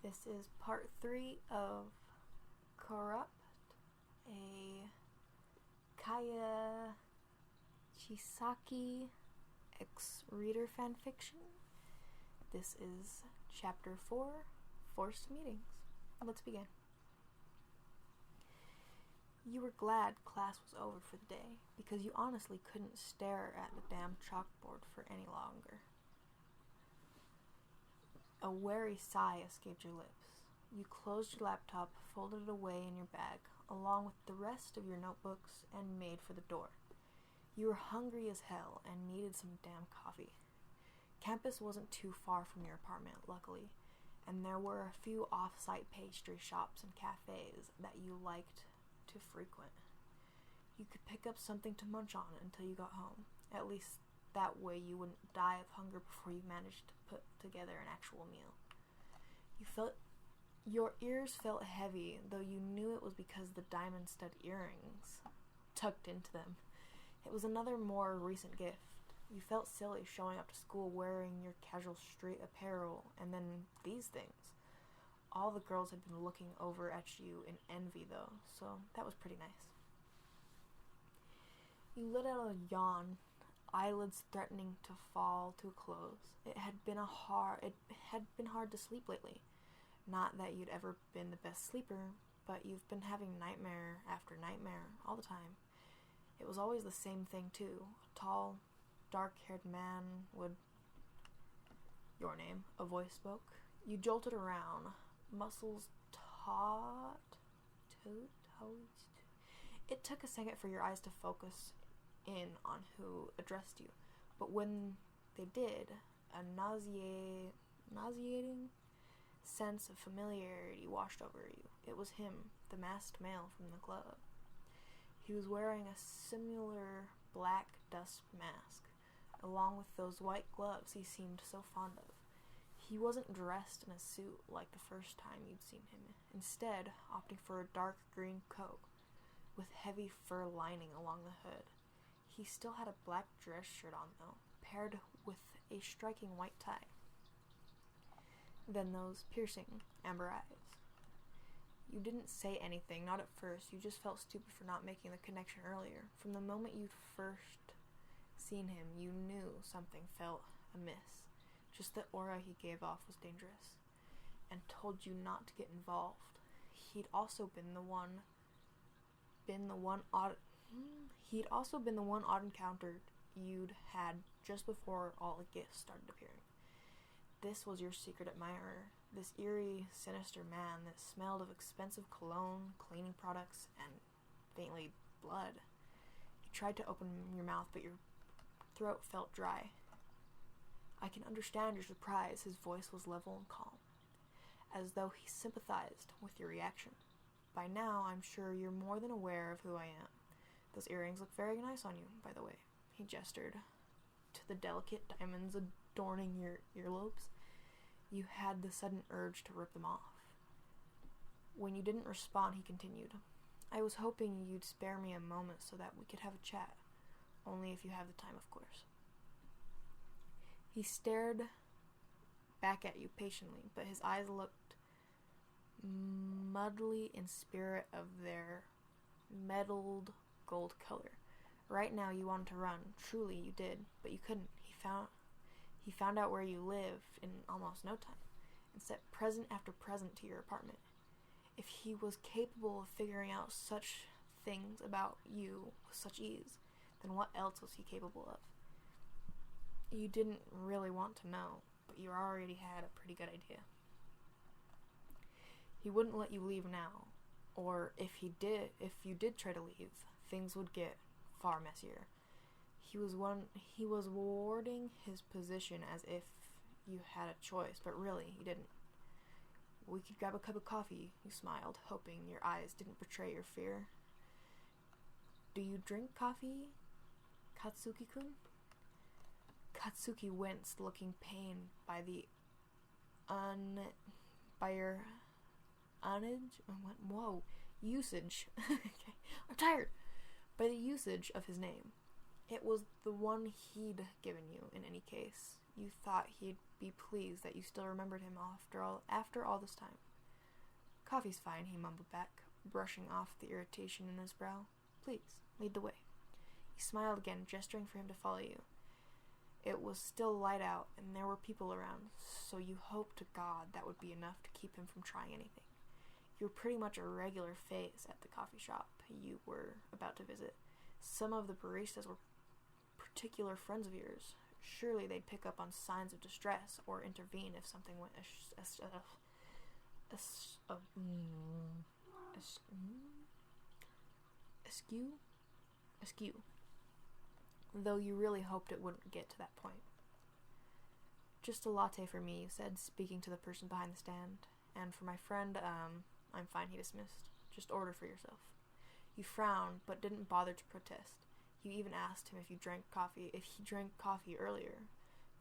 This is part 3 of Corrupt, a Chisaki X Reader fanfiction. This is chapter 4, Forced Meetings. Let's begin. You were glad class was over for the day, because you honestly couldn't stare at the damn chalkboard for any longer. A wary sigh escaped your lips. You closed your laptop, folded it away in your bag, along with the rest of your notebooks, and made for the door. You were hungry as hell and needed some damn coffee. Campus wasn't too far from your apartment, luckily, and there were a few off-site pastry shops and cafes that you liked to frequent. You could pick up something to munch on until you got home. At least that way you wouldn't die of hunger before you managed to put together an actual meal. Your ears felt heavy, though you knew it was because the diamond stud earrings tucked into them. It was another more recent gift. You felt silly showing up to school wearing your casual street apparel, and then these things. All the girls had been looking over at you in envy, though, so that was pretty nice. You let out a yawn, eyelids threatening to fall to a close. It had been hard to sleep lately. Not that you'd ever been the best sleeper, but you've been having nightmare after nightmare all the time. It was always the same thing, too. A tall, dark-haired man would... Your name, a voice spoke. You jolted around, muscles taut. It took a second for your eyes to focus in on who addressed you, but when they did, a nauseating sense of familiarity washed over you. It was him, the masked male from the club. He was wearing a similar black dust mask, along with those white gloves he seemed so fond of. He wasn't dressed in a suit like the first time you'd seen him, instead opting for a dark green coat with heavy fur lining along the hood. He still had a black dress shirt on, though, paired with a striking white tie. Then those piercing amber eyes. You didn't say anything, not at first. You just felt stupid for not making the connection earlier. From the moment you'd first seen him, you knew something felt amiss. Just the aura he gave off was dangerous, and told you not to get involved. He'd also been the one odd encounter you'd had just before all the gifts started appearing. This was your secret admirer, this eerie, sinister man that smelled of expensive cologne, cleaning products, and faintly blood. You tried to open your mouth, but your throat felt dry. I can understand your surprise. His voice was level and calm, as though he sympathized with your reaction. By now, I'm sure you're more than aware of who I am. Those earrings look very nice on you, by the way. He gestured to the delicate diamonds adorning your earlobes. You had the sudden urge to rip them off. When you didn't respond, he continued, I was hoping you'd spare me a moment so that we could have a chat. Only if you have the time, of course. He stared back at you patiently, but his eyes looked muddly in spirit of their metalled gold color. Right now you wanted to run. Truly you did, but you couldn't. He found out where you lived in almost no time, and set present after present to your apartment. If he was capable of figuring out such things about you with such ease, then what else was he capable of? You didn't really want to know, but you already had a pretty good idea. He wouldn't let you leave now, or if you did try to leave, things would get far messier. He was warding his position as if you had a choice, but really, you didn't. We could grab a cup of coffee, you smiled, hoping your eyes didn't betray your fear. Do you drink coffee, Katsuki-kun? Katsuki winced, looking pained by your usage. Okay, I'm tired. By the usage of his name. It was the one he'd given you, in any case. You thought he'd be pleased that you still remembered him after all this time. Coffee's fine, he mumbled back, brushing off the irritation in his brow. Please, lead the way. He smiled again, gesturing for him to follow you. It was still light out, and there were people around, so you hoped to God that would be enough to keep him from trying anything. You were pretty much a regular face at the coffee shop you were about to visit. Some of the baristas were particular friends of yours. Surely they'd pick up on signs of distress or intervene if something went askew. Though you really hoped it wouldn't get to that point. Just a latte for me, you said, speaking to the person behind the stand. And for my friend, I'm fine, he dismissed. Just order for yourself. You frowned, but didn't bother to protest. You even asked him if he drank coffee earlier.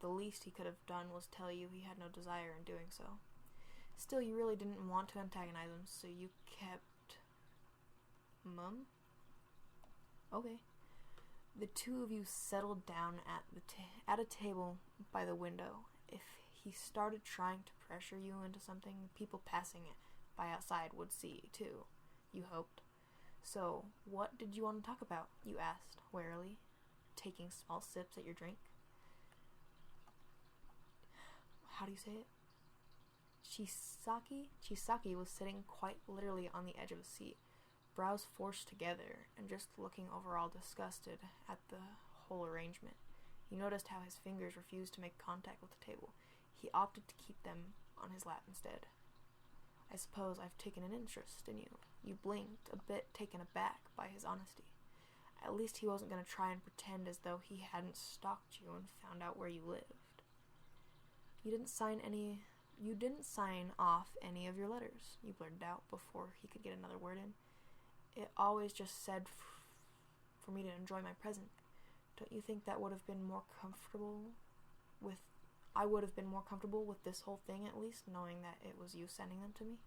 The least he could have done was tell you he had no desire in doing so. Still, you really didn't want to antagonize him, so you kept mum? Okay. The two of you settled down at a table by the window. If he started trying to pressure you into something, people passing it by outside would see, too, you hoped. So, what did you want to talk about? You asked, warily, taking small sips at your drink. How do you say it? Chisaki was sitting quite literally on the edge of a seat, brows forced together, and just looking overall disgusted at the whole arrangement. You noticed how his fingers refused to make contact with the table. He opted to keep them on his lap instead. I suppose I've taken an interest in you. You blinked, a bit taken aback by his honesty. At least he wasn't going to try and pretend as though he hadn't stalked you and found out where you lived. You didn't sign off any of your letters, you blurted out before he could get another word in. It always just said for me to enjoy my present. Don't you think that would have been more comfortable with... I would have been more comfortable with this whole thing, at least, knowing that it was you sending them to me?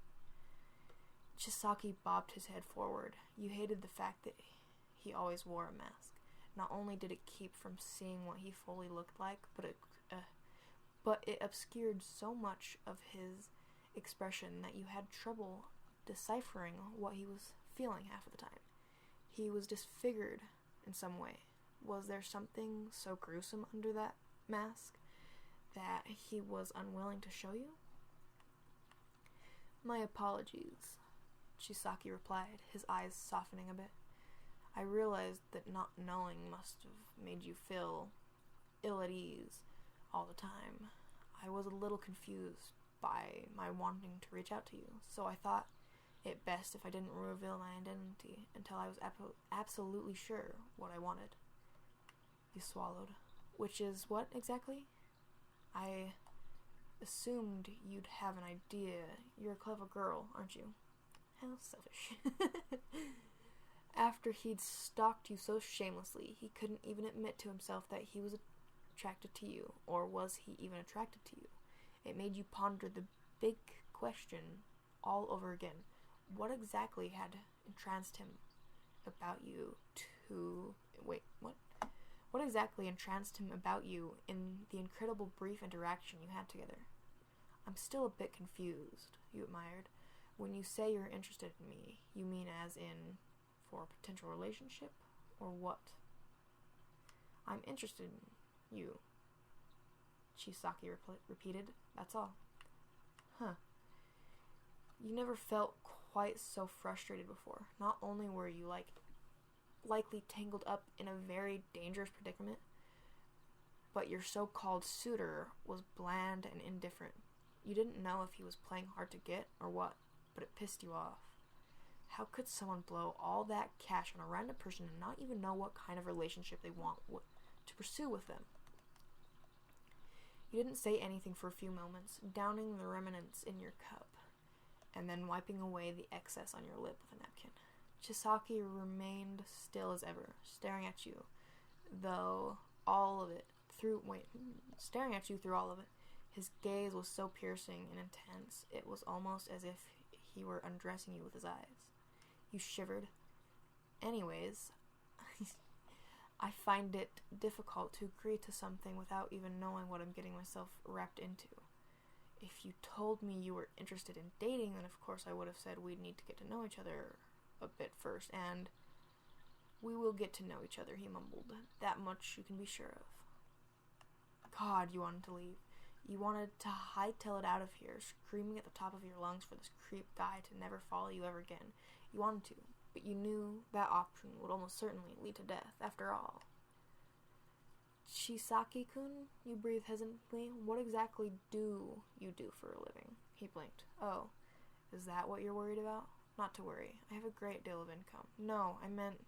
Chisaki bobbed his head forward. You hated the fact that he always wore a mask. Not only did it keep from seeing what he fully looked like, but it obscured so much of his expression that you had trouble deciphering what he was feeling half of the time. He was disfigured in some way. Was there something so gruesome under that mask that he was unwilling to show you? My apologies, Chisaki replied, his eyes softening a bit. I realized that not knowing must have made you feel ill at ease all the time. I was a little confused by my wanting to reach out to you, so I thought it best if I didn't reveal my identity until I was absolutely sure what I wanted. You swallowed. Which is what, exactly? I assumed you'd have an idea. You're a clever girl, aren't you? How selfish. After he'd stalked you so shamelessly, he couldn't even admit to himself that he was attracted to you, or was he even attracted to you? It made you ponder the big question all over again. What exactly had entranced him about you to... Wait, what? What exactly entranced him about you in the incredible brief interaction you had together? I'm still a bit confused, you admired. When you say you're interested in me, you mean as in for a potential relationship, or what? I'm interested in you, Chisaki repeated. That's all. Huh. You never felt quite so frustrated before. Not only were you likely tangled up in a very dangerous predicament, but your so-called suitor was bland and indifferent. You didn't know if he was playing hard to get or what, but it pissed you off. How could someone blow all that cash on a random person and not even know what kind of relationship they want to pursue with them? You didn't say anything for a few moments, downing the remnants in your cup, and then wiping away the excess on your lip with a napkin. Chisaki remained still as ever, staring at you through all of it. His gaze was so piercing and intense, it was almost as if he were undressing you with his eyes. You shivered. Anyways, I find it difficult to agree to something without even knowing what I'm getting myself wrapped into. If you told me you were interested in dating, then of course I would have said we'd need to get to know each other a bit first, and we will get to know each other, he mumbled. That much you can be sure of. God, you wanted to leave. You wanted to hightail it out of here, screaming at the top of your lungs for this creep guy to never follow you ever again. You wanted to, but you knew that option would almost certainly lead to death, after all. Chisaki-kun, you breathed hesitantly. What exactly do you do for a living? He blinked. Oh, is that what you're worried about? Not to worry. I have a great deal of income. No, I meant,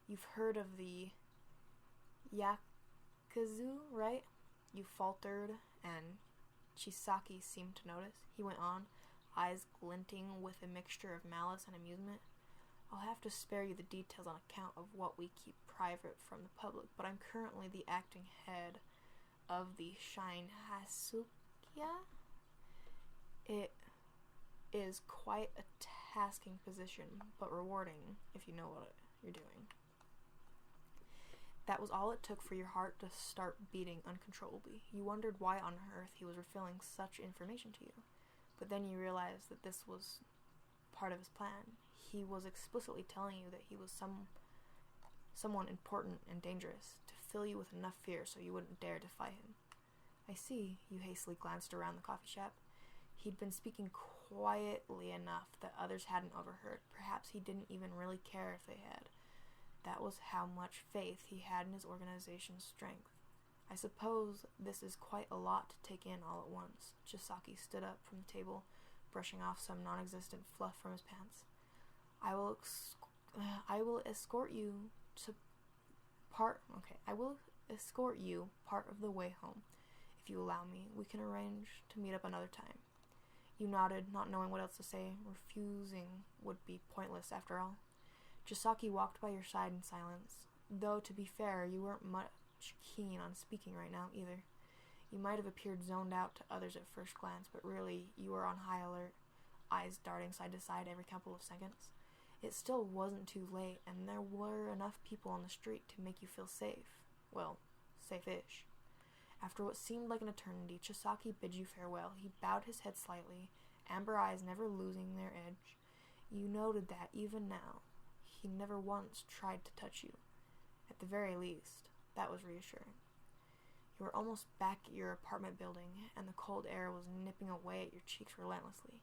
you've heard of the yakuza, right? You faltered, and Chisaki seemed to notice. He went on, eyes glinting with a mixture of malice and amusement. I'll have to spare you the details on account of what we keep private from the public, but I'm currently the acting head of the Shine Hasukia. It is quite a tasking position, but rewarding if you know what you're doing. That was all it took for your heart to start beating uncontrollably. You wondered why on earth he was revealing such information to you, but then you realized that this was part of his plan. He was explicitly telling you that he was someone important and dangerous, to fill you with enough fear so you wouldn't dare defy him. I see. You hastily glanced around the coffee shop. He'd been speaking quietly enough that others hadn't overheard. Perhaps he didn't even really care if they had. That was how much faith he had in his organization's strength. I suppose this is quite a lot to take in all at once. Chisaki stood up from the table, brushing off some non-existent fluff from his pants. I will escort you part of the way home. If you allow me, we can arrange to meet up another time. You nodded, not knowing what else to say. Refusing would be pointless after all. Chisaki walked by your side in silence, though to be fair, you weren't much keen on speaking right now either. You might have appeared zoned out to others at first glance, but really, you were on high alert, eyes darting side to side every couple of seconds. It still wasn't too late, and there were enough people on the street to make you feel safe. Well, safe-ish. After what seemed like an eternity, Chisaki bid you farewell. He bowed his head slightly, amber eyes never losing their edge. You noted that, even now, he never once tried to touch you. At the very least, that was reassuring. You were almost back at your apartment building, and the cold air was nipping away at your cheeks relentlessly.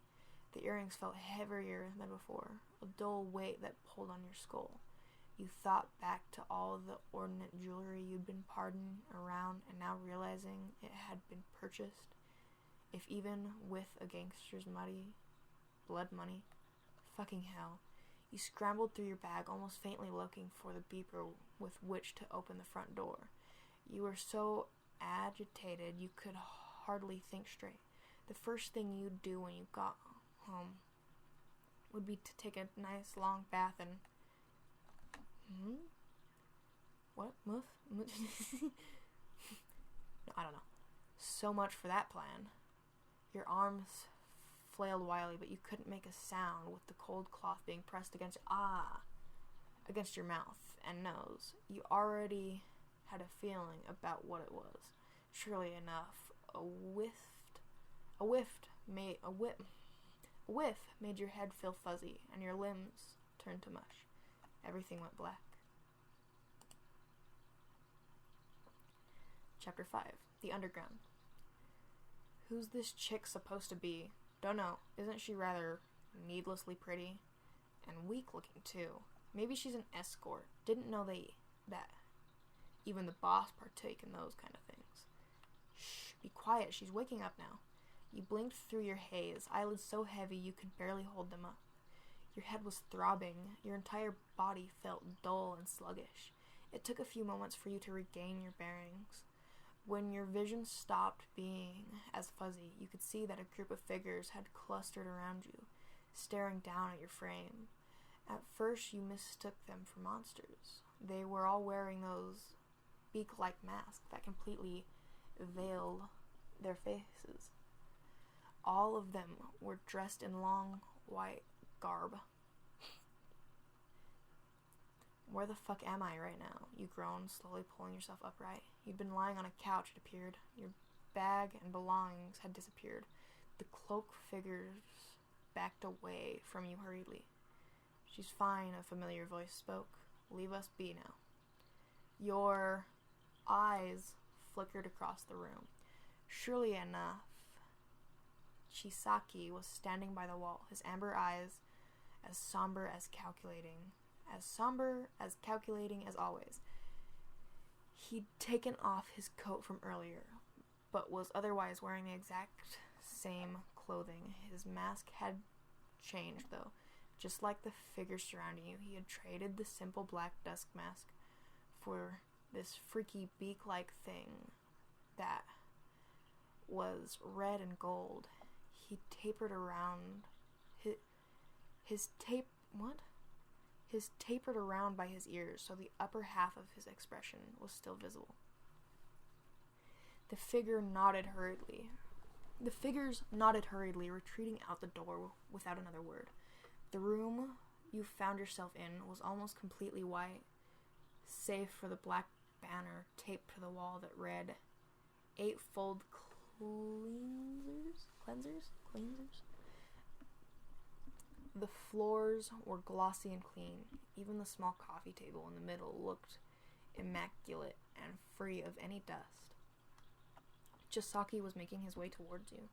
The earrings felt heavier than before, a dull weight that pulled on your skull. You thought back to all the ornate jewelry you'd been parading around, and now realizing it had been purchased, if even with a gangster's blood money. Fucking hell. You scrambled through your bag, almost faintly looking for the beeper with which to open the front door. You were so agitated you could hardly think straight. The first thing you'd do when you got home would be to take a nice long bath and... What? Muff? No, I don't know. So much for that plan. Your arms flailed wildly, but you couldn't make a sound with the cold cloth being pressed against your mouth and nose. You already had a feeling about what it was. Surely enough, a whiff made your head feel fuzzy, and your limbs turned to mush. Everything went black. Chapter 5. The Underground. Who's this chick supposed to be? Don't know. Isn't she rather needlessly pretty? And weak looking, too. Maybe she's an escort. Didn't know that even the boss partake in those kind of things. Shh, be quiet. She's waking up now. You blinked through your haze, eyelids so heavy you could barely hold them up. Your head was throbbing. Your entire body felt dull and sluggish. It took a few moments for you to regain your bearings. When your vision stopped being as fuzzy, you could see that a group of figures had clustered around you, staring down at your frame. At first, you mistook them for monsters. They were all wearing those beak-like masks that completely veiled their faces. All of them were dressed in long, white garb. Where the fuck am I right now? You groaned, slowly pulling yourself upright. You'd been lying on a couch, it appeared. Your bag and belongings had disappeared. The cloaked figures backed away from you hurriedly. She's fine, a familiar voice spoke. Leave us be now. Your eyes flickered across the room. Surely enough, Chisaki was standing by the wall, his amber eyes as somber as calculating as always. He'd taken off his coat from earlier, but was otherwise wearing the exact same clothing. His mask had changed, though. Just like the figures surrounding you, he had traded the simple black dusk mask for this freaky beak-like thing that was red and gold. He tapered around his tapered around by his ears, so the upper half of his expression was still visible. The figures nodded hurriedly, retreating out the door without another word. The room you found yourself in was almost completely white, save for the black banner taped to the wall that read, "Eightfold Cleansers? The floors were glossy and clean. Even the small coffee table in the middle looked immaculate and free of any dust. Chisaki was making his way towards you.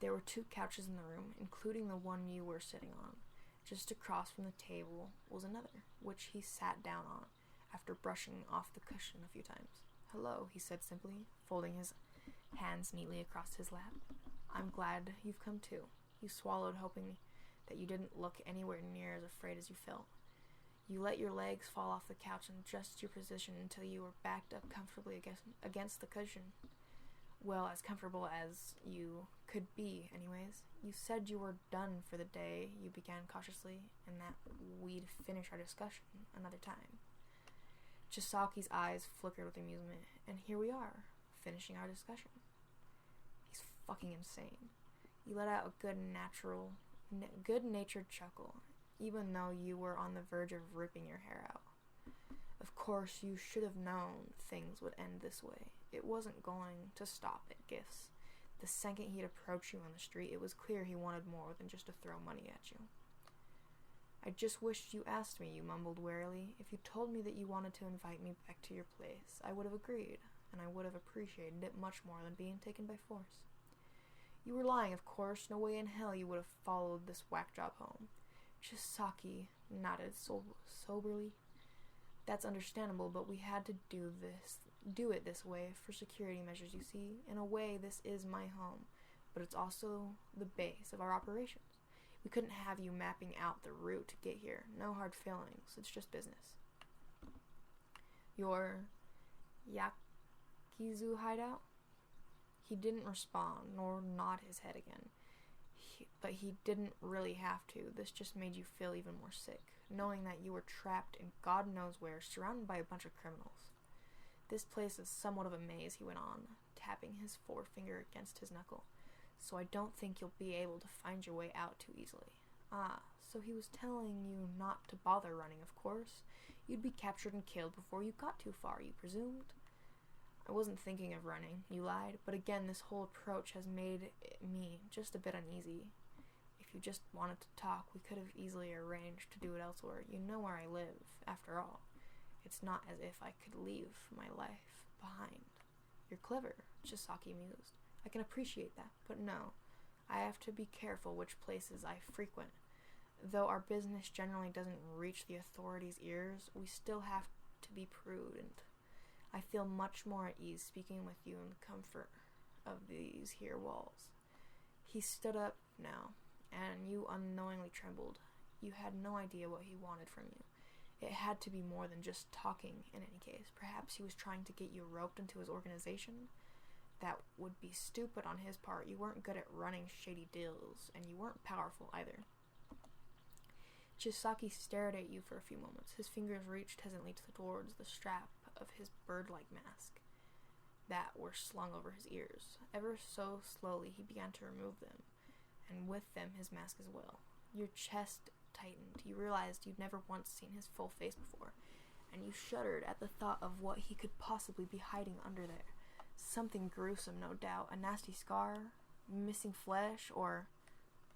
There were 2 couches in the room, including the one you were sitting on. Just across from the table was another, which he sat down on, after brushing off the cushion a few times. "Hello," he said simply, folding his hands neatly across his lap. "I'm glad you've come too." You swallowed, hoping that you didn't look anywhere near as afraid as you felt. You let your legs fall off the couch and adjusted your position until you were backed up comfortably against the cushion. Well, as comfortable as you could be, anyways. "You said you were done for the day," you began cautiously, "and that we'd finish our discussion another time." Chisaki's eyes flickered with amusement. "And here we are, finishing our discussion." He's fucking insane. You let out a good-natured chuckle, even though you were on the verge of ripping your hair out. "Of course, you should have known things would end this way. It wasn't going to stop at gifts. The second he'd approach you on the street, it was clear he wanted more than just to throw money at you." "I just wished you asked me," you mumbled wearily. "If you told me that you wanted to invite me back to your place, I would have agreed, and I would have appreciated it much more than being taken by force." "You were lying, of course. No way in hell you would have followed this whack job home." Chisaki nodded soberly. "That's understandable, but we had to do it this way for security measures, you see. In a way, this is my home, but it's also the base of our operations. We couldn't have you mapping out the route to get here. No hard feelings. It's just business." "Your Yakizu hideout?" He didn't respond, nor nod his head again. But he didn't really have to. This just made you feel even more sick, knowing that you were trapped in God knows where, surrounded by a bunch of criminals. "This place is somewhat of a maze," he went on, tapping his forefinger against his knuckle. "So I don't think you'll be able to find your way out too easily." "Ah, so he was telling you not to bother running, of course. You'd be captured and killed before you got too far, you presumed." "I wasn't thinking of running," you lied, "but again, this whole approach has made me just a bit uneasy. If you just wanted to talk, we could have easily arranged to do it elsewhere. You know where I live, after all. It's not as if I could leave my life behind." "You're clever," Chisaki mused. "I can appreciate that, but no. I have to be careful which places I frequent. Though our business generally doesn't reach the authorities' ears, we still have to be prudent. I feel much more at ease speaking with you in the comfort of these here walls." He stood up now, and you unknowingly trembled. You had no idea what he wanted from you. It had to be more than just talking, in any case. Perhaps he was trying to get you roped into his organization? That would be stupid on his part. You weren't good at running shady deals, and you weren't powerful either. Chisaki stared at you for a few moments. His fingers reached hesitantly towards the strap of his bird-like mask that were slung over his ears. Ever so slowly, he began to remove them, and with them his mask as well. Your chest tightened. You realized you'd never once seen his full face before. and you shuddered at the thought of what he could possibly be hiding under there. Something gruesome, no doubt. A nasty scar, missing flesh, or...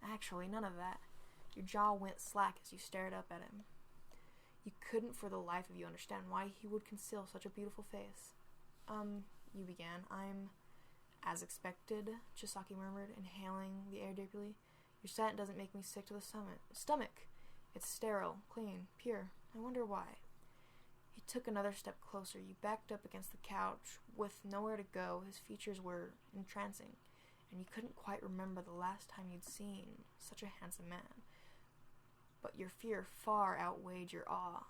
Actually, none of that. Your jaw went slack as you stared up at him. You couldn't for the life of you understand why he would conceal such a beautiful face. You began. I'm... As expected, Chisaki murmured, inhaling the air deeply. Your scent doesn't make me sick to the stomach. It's sterile, clean, pure. I wonder why. He took another step closer. You backed up against the couch. With nowhere to go, his features were entrancing, and you couldn't quite remember the last time you'd seen such a handsome man. But your fear far outweighed your awe.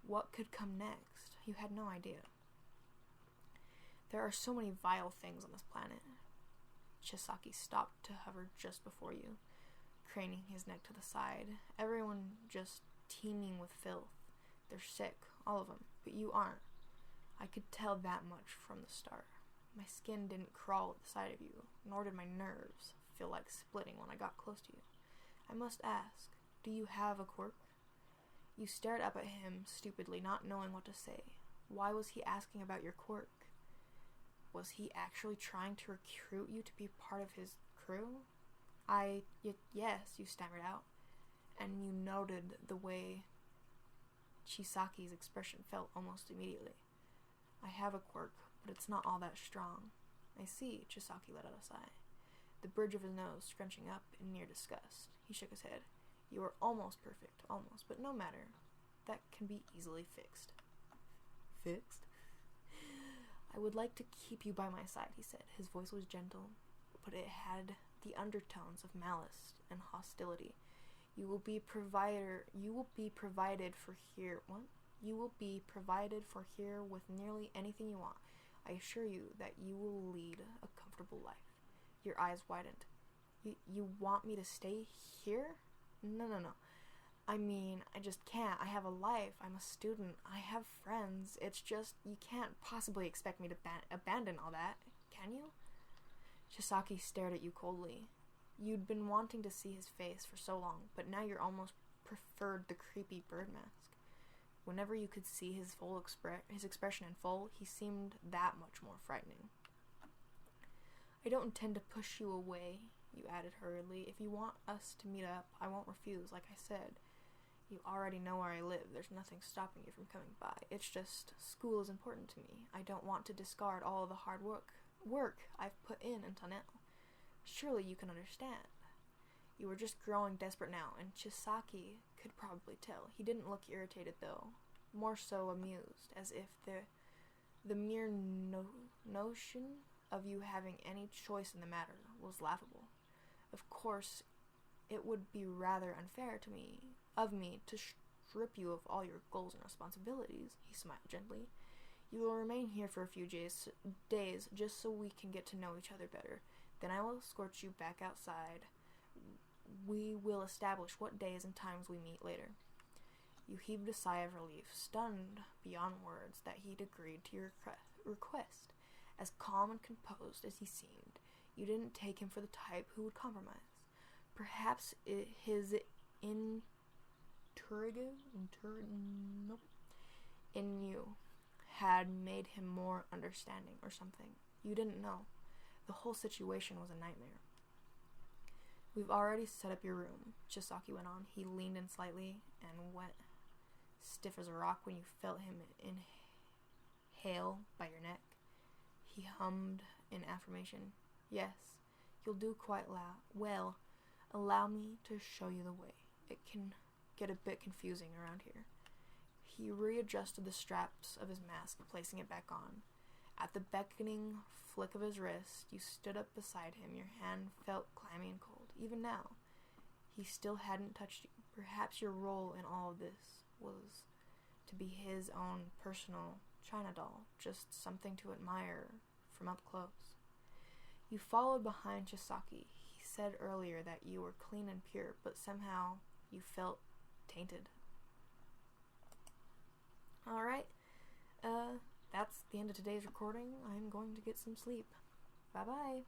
What could come next? You had no idea. There are so many vile things on this planet. Chisaki stopped to hover just before you, craning his neck to the side. Everyone just teeming with filth. They're sick, all of them, but you aren't. I could tell that much from the start. My skin didn't crawl at the sight of you, nor did my nerves feel like splitting when I got close to you. I must ask, do you have a quirk? You stared up at him stupidly, not knowing what to say. Why was he asking about your quirk? Was he actually trying to recruit you to be part of his crew? Yes, you stammered out, and you noted the way Chisaki's expression felt almost immediately. I have a quirk, but it's not all that strong. I see, Chisaki let out a sigh, the bridge of his nose scrunching up in near disgust. He shook his head. You are almost perfect, almost, but no matter. That can be easily fixed. Fixed? I would like to keep you by my side, he said. His voice was gentle, but it had the undertones of malice and hostility. You will be provided for here. What? You will be provided for here with nearly anything you want. I assure you that you will lead a comfortable life. Your eyes widened. You want me to stay here? No. I mean, I just can't. I have a life. I'm a student. I have friends. It's just, you can't possibly expect me to abandon all that, can you? Chisaki stared at you coldly. You'd been wanting to see his face for so long, but now you're almost preferred the creepy bird mask. Whenever you could see his expression in full, he seemed that much more frightening. I don't intend to push you away, you added hurriedly. If you want us to meet up, I won't refuse, like I said. You already know where I live. There's nothing stopping you from coming by. It's just, school is important to me. I don't want to discard all of the hard work I've put in until now. Surely you can understand. You were just growing desperate now, and Chisaki could probably tell. He didn't look irritated, though. More so amused, as if the mere notion of you having any choice in the matter was laughable. Of course, it would be rather unfair of me to strip you of all your goals and responsibilities, he smiled gently. You will remain here for a few days just so we can get to know each other better. Then I will escort you back outside. We will establish what days and times we meet later. You heaved a sigh of relief, stunned beyond words that he'd agreed to your request. As calm and composed as he seemed, you didn't take him for the type who would compromise. Perhaps his in you had made him more understanding or something. You didn't know. The whole situation was a nightmare. We've already set up your room, Chisaki went on. He leaned in slightly and went stiff as a rock when you felt him inhale by your neck. He hummed in affirmation. Yes, you'll do quite well. Allow me to show you the way. It can get a bit confusing around here. He readjusted the straps of his mask, placing it back on. At the beckoning flick of his wrist, you stood up beside him. Your hand felt clammy and cold. Even now, he still hadn't touched you. Perhaps your role in all of this was to be his own personal China doll, just something to admire from up close. You followed behind Chisaki. He said earlier that you were clean and pure, but somehow you felt tainted. Alright, that's the end of today's recording. I'm going to get some sleep. Bye-bye.